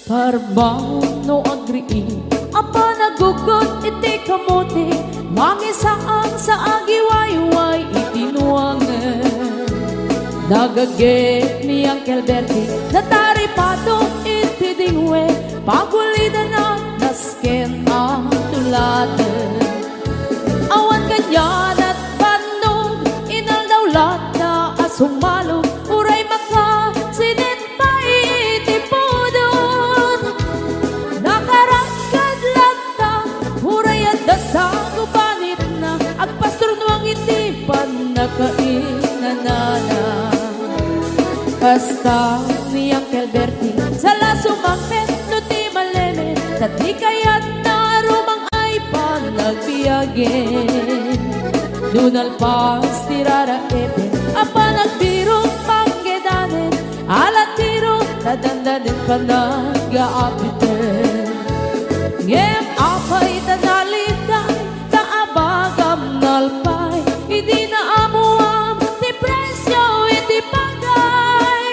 Parbaon no agree apa nagugot iti kamote mangisaang sa agiwayway itinuangan nagaget ni Uncle Bertie nataripato iti dingwe pagulida na nasken ang tuladan awan kanyan at bandong inaldawlat na asumalo uray maka sinit pa iti podon nakaragkad lata uray at dasago panit na agpastor nuang iti panakainanana basta ni Uncle Bertie sala sumangpet no ti maleme tati kayat na rumang ay panagbiyagen dunalpas tirara epe apa nagbiro panggedanen alatiro nadandanin panag-aapiten ngem apay tanalitay taabagam nalpay hindi na amuam ti presyo iti pagay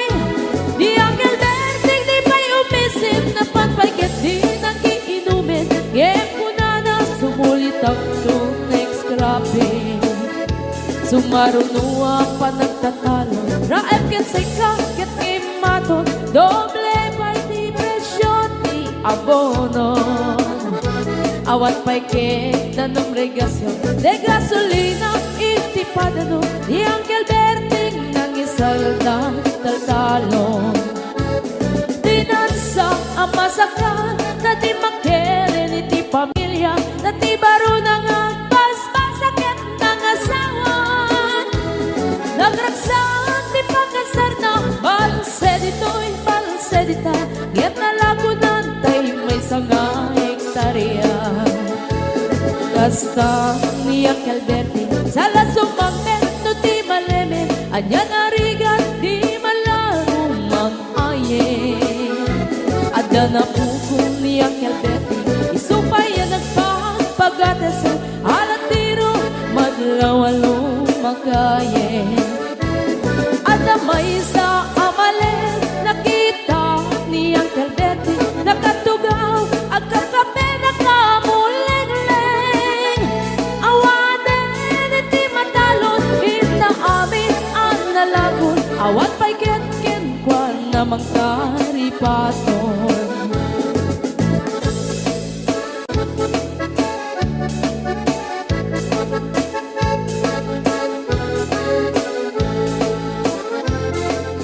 di Uncle Bertie di pa'y umisim na panpagkat di nagiinumin ngem kunana sumulit ang next grabe sumarunuang panagtatalo raep ket seka ket imaton doble pa'y ti presyo ti abono awat pa'y ket nanong regasyon de gasolina iti padano di Uncle Bertie nang isalda taltalon dinansa ang masakan na di makeren iti pamilya na ti baro na nga paspasaket ng asawan nagraksan ti pagkasar na balsedita ngem nalagunan tay may sanga hektarya kasta ni Uncle Bertie sala sumangpet no ti maleme anya narigat di malarumang aye adda na pukong ni Uncle Bertie isupay ang nagpapagatasal alatiro madlawalo magaye adda may sa amalen nakita ni Uncle Bertie nakatugaw agkakape nakamuleng-leng awanen iti matalon inaamin ang nalagon awat pa'y ken kwan namang karipaton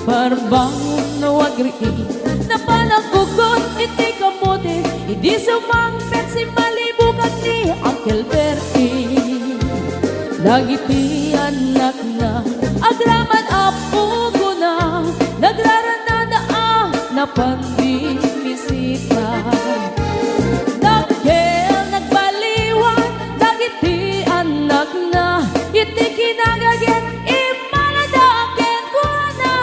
parbangon no agree na panagugot iti kamote hindi sumangpet si malibugan ni Uncle Bertie nagiti anak na agraman apugo na nagraranada na pandimisita dagkel nagbaliwan dagiti anak na iti kinagaget imaladaken ko na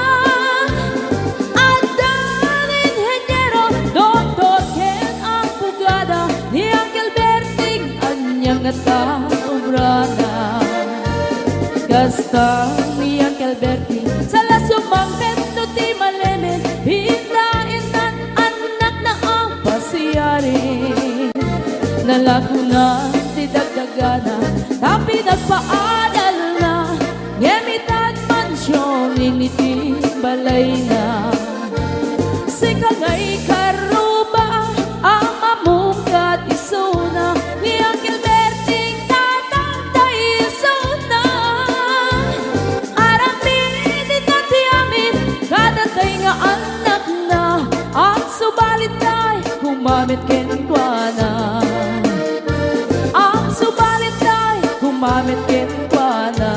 adan inhenyero doktor ken ang pugada ni Uncle Bertie anyang nataobrana kasta ni Uncle Bertie sala sumangpet no ti malemen hindain anak na ang pasiyari nalagunan ti dagdagana tapi nagpaadal na ngemitan mansyon initi balay na sikangay karuba ang mamungkat isuna ni Uncle Bertie tatangtay isuna aramin itati amin kadatay nga anak na ang subalit ay kumamit kenkwana ang subalit ay kumamit kenkwana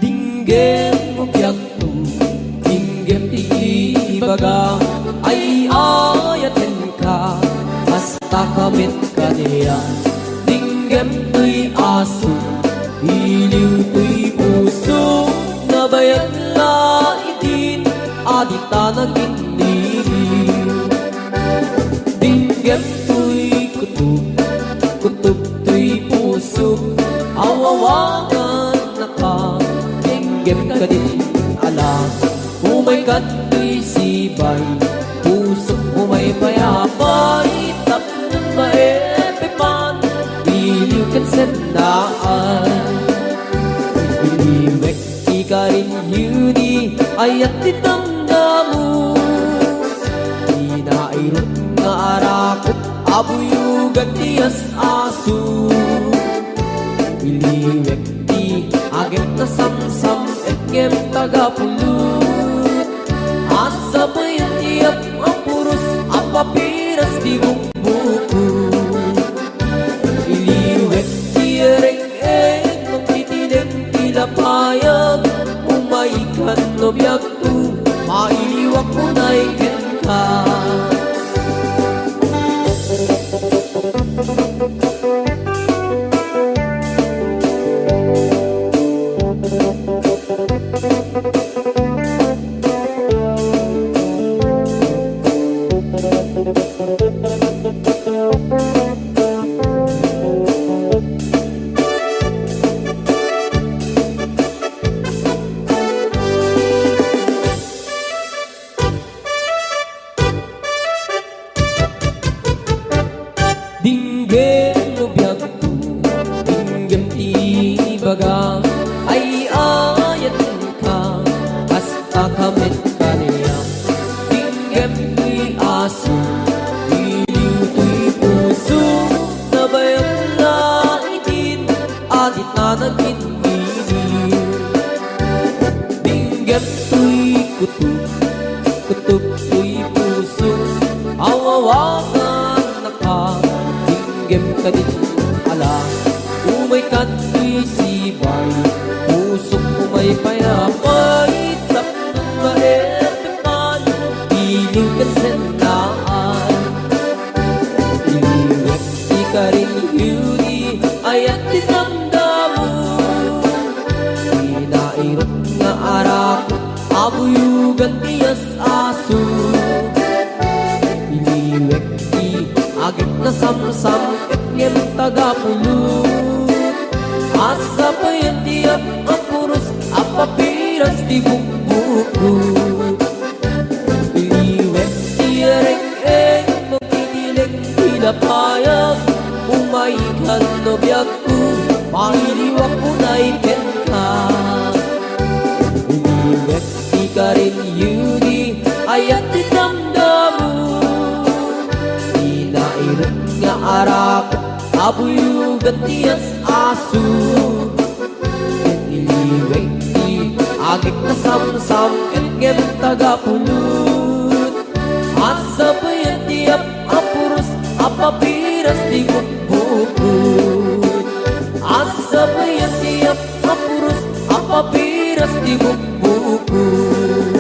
Dinggem ugyaktu dinggem ti ibaga ay ayaten ka basta kamit ka niya dinggem Dinggem to'y aso, iliw to'y puso, nabayag laidin, adita nagindiliw. Dinggem to'y kutub, kutub to'y puso, awawangan na ka, dinggem ka din alam. Umay ka to'y sibay, puso mo may payapay, tapos maepipan, iliw ka't sandaan. Iliwek ika rin yuni, ayat tinamdamu, inairot nga arakot, abuyugan tiyas aso. Iliwek ti agem na samsam, etgem tagapulut, asa pa yung tiyap ang puros, ang papiras di bukbuku. Iliwek ti ereng-eng, magtitinig tilapayag, umaikan no biyag tu, mailiwak mo na ikin ka. Dinggem no biyag tu, dinggem ti baga, ay ayat ka, basta kamit ka niya. Dinggem to'y aso, iliw to'y puso, nabayang laidin, adit na nagindiliw. Dinggem to'y kutub, kutub to'y puso, awawangan na ka, dinggem ka din ala. Umay ka to'y sibay, pusok mo may payapay, tapos maepipan, iliw ka't sandaan. Iliwek ika rin yuni, ayat tinamdamu, inairot nga arakot, abuyugan tiyas aso. Iliwek ti agit na samsam, etngem tagapulut, asa pa yung tiyap ang puros, ang papiras di bukbukut. Iliwek ti ereng-eng, magtitinig tilapayag, umaikan no biyag ko, mailiwak mo na ikin ka. Iliwek ika rin yuni, ayat tinamdamu, inairot nga arakot, abuyugan tiyas aso. Iliwek ti agik na samsam, etngem tagapulut, asa pa yung tiyap ang puros, ang papiras di bukbukut. Asa pa yung tiyap ang puros, ang papiras di bukbukut.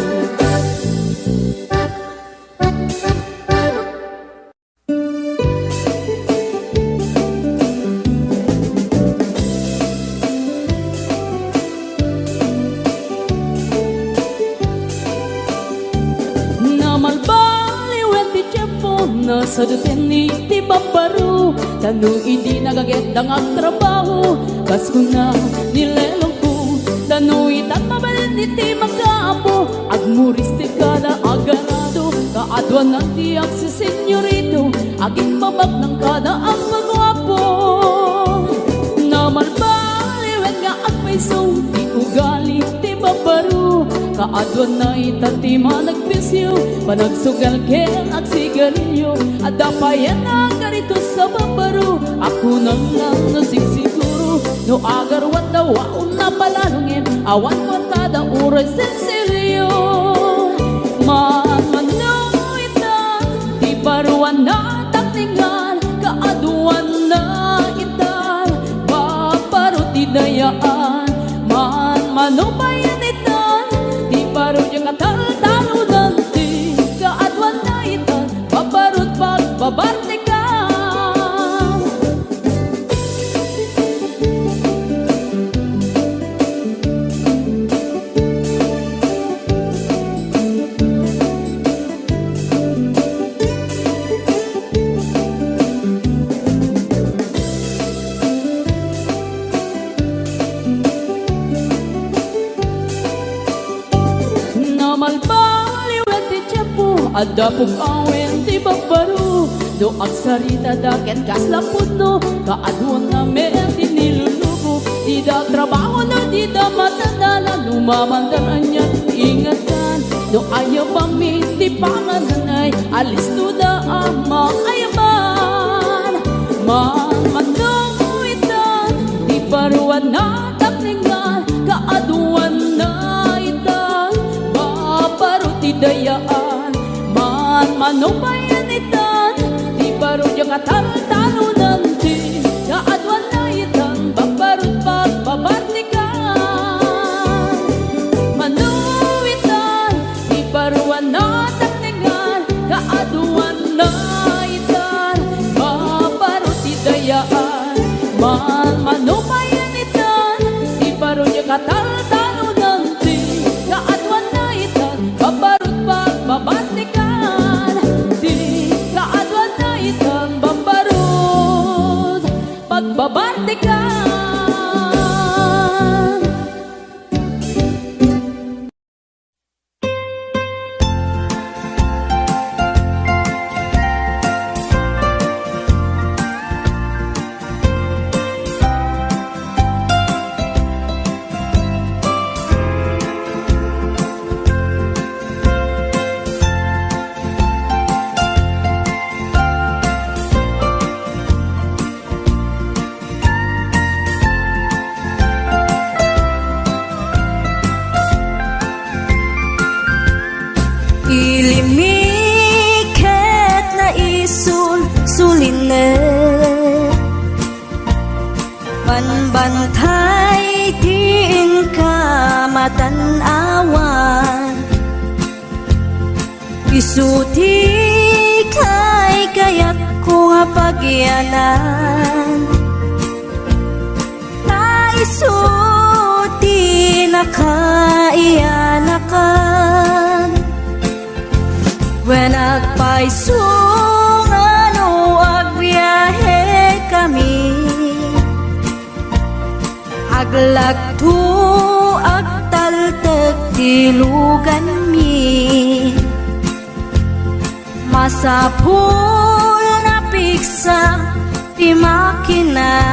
Sa dutin ni ti babaru, tanong hindi nagagendang ang trabaho, kas ko na nilelong ko, tanong itat mabalin ni ti magkaapo, agmuris ti kada aganado, kaadwan ng tiyak si senyorito, aging babag ng kada ang magwapo. Naman baliwet nga agpaiso, ti ugali ti babaru, kaadwan na itati managpisyo, panagsugal ken ag sigarilyo, adapayan na karito sa babaro, ako nang nasigsiguro, no agarwan daw ako na palalungin, awan kwartada uray sensilyo. Manmanong ita, di baruan na takningan, kaaduan na ita, babaro ti dayaan, manmanong bayan ita, di baro yung katal-talo nanti, kaadwan na ita, babarot pagbabarte ka. Adda pug awen ti bagbaro do agsarita daket kaslapod no kaadwan nga mer ti nilulubo di da trabaho no di da matadala lumamandaran niya ingatan do ayaw pamit ti pangananay alis to da ama ayaman man manunguitan di paruan na takningan kaaduan na itan babaruti dayaan man manubayan itan di barud yung katal-talo nanti kaadwan na itan babarut pagbabartikan manuitan di paruan na takningan kaaduan na itan babaruti dayaan man manubayan itan di barud yung katal-talo nanti kaadwan na itan babarut pagbabartikan di kaadwan na itan babarut pagbabartikan. Ilimiket na suline panbantay din ka matanawan isuti kay kayat ko nga pagyanan na isuti na kaiyanakan when agpaisong ano agbiyahe kami aglagto agtaltag tilugan mi masapul na piksa ti makina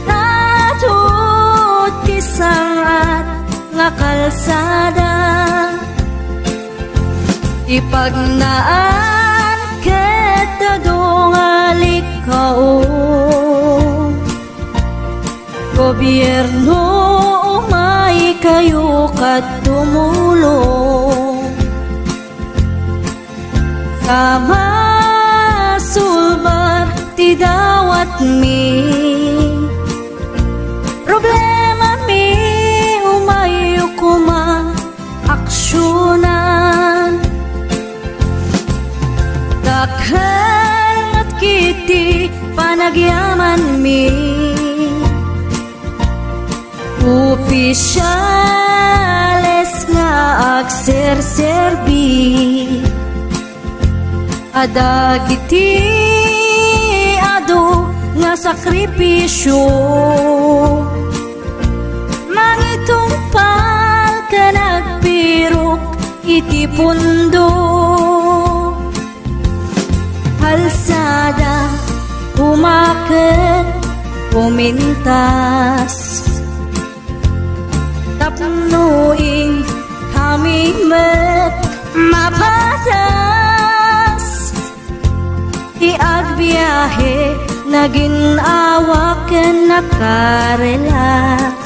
natut kisangat nga kalsada ipagnaan kita dongalik kao gobyerno umay kayo kat tumulong kamasulbar ti dawat mi problema mi umayo kuma aksyonan dakhan at kiti panagyaman mi opisyales nga agserserbi adagiti ado nga sakripisyo mangitumpal ka nagpirok iti pundo halsada umaket pumintas tapnuing kami met mapatas iagbiyahe naging awaken nakarelax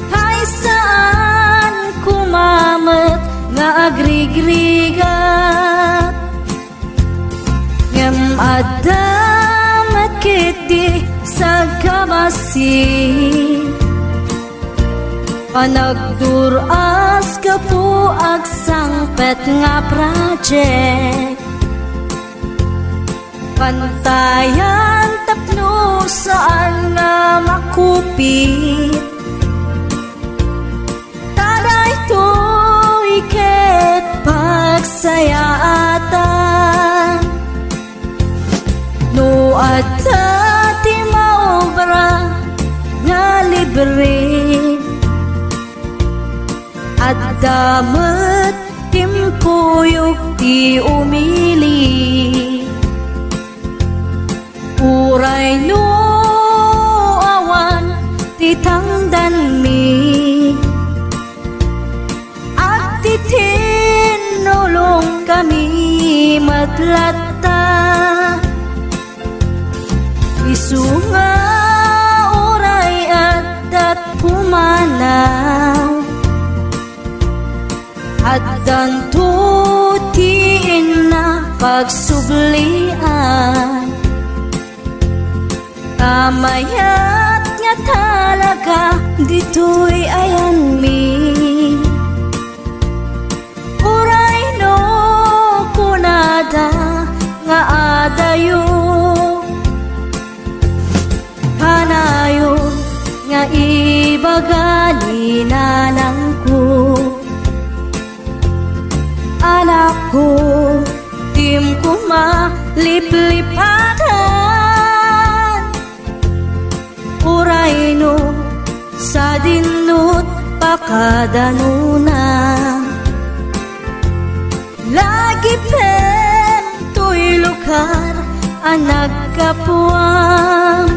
hay saan kumamet nga agrigrigat ngem adamet kiti sa kabasi panagduras ka po agsangpet nga project pantayan tapno saan nga makupit taday to iket pagsayaatan no adta ti maobra nga libre at damat timpuyog ti umili. Uray no awan ti tangdan mi, at ti tinulong kami matlata. Isunga oray at pumanaw, at dantutiin na pagsublian. Kamayat nga talaga dito'y ayan mi. Uray no kunada nga adayo, hanayon nga ibagani nanang ko. Anak ko, tim ko maliplipatan, uray no sa dinut pakadanuna. Lagi pen to'y lugar ang nagkapuang,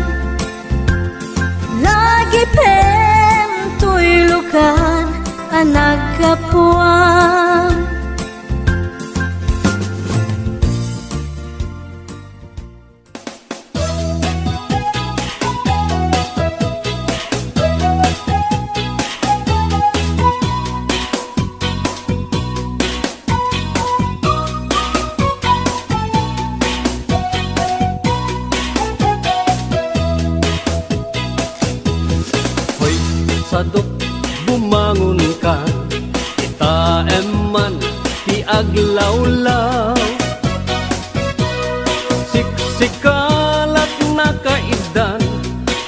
lagi pen to'y lugar ang nagkapuang. Sadok bumangon ka, itaeman ti aglawlaw. Siksikalat na kaidan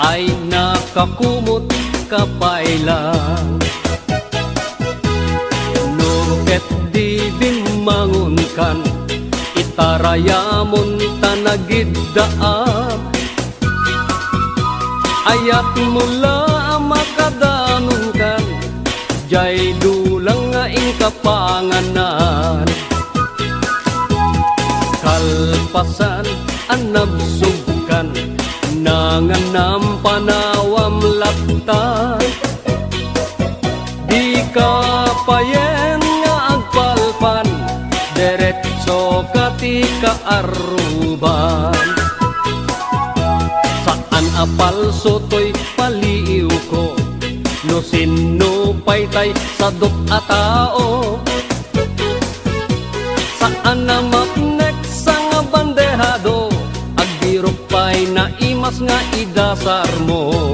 ay nakakumot kapailang. Nuket di bimangon kan, itarayamon tanagiddaam. Ayat mula makadanong kan, jay dulang nga ingkapanganan. Kalpasan ang nabsugkan, nanganam panawam laptan. Di ka payen nga agpalpan, deretso kati kaaruban. Saan apal soto'y paliw ko, no sino paytay sadok a tao. Saan na maknek sa nga bandehado, agbirok pa'y naimas nga idasar mo.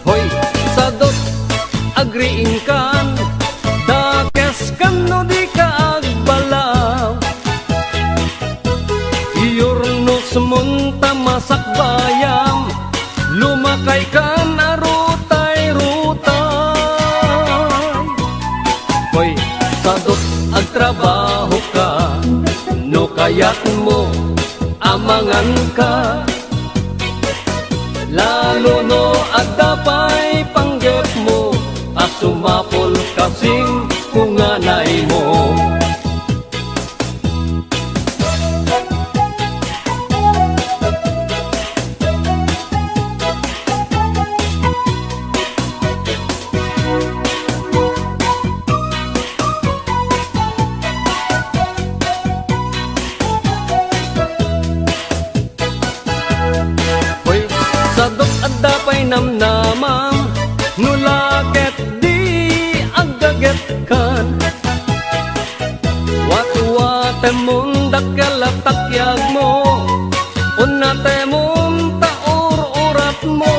Hoy, sadok agriin kan, dakes kan no di ka agbalaw. Semunta masak bayam, lumakay ka na rutay-rutay. Hoy, sadot agtrabaho ka, no kayak mo amangan ka. Lalo no adapay panggep mo, asumapol kasing kunganay mo. Sadok adapay namnamam, nulaket di agaget kan. Watu-wate mong dakalapakyag mo, unate mong taur-urat mo.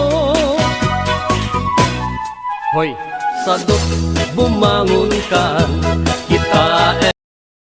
Hoy, sadok bumangon kan, kita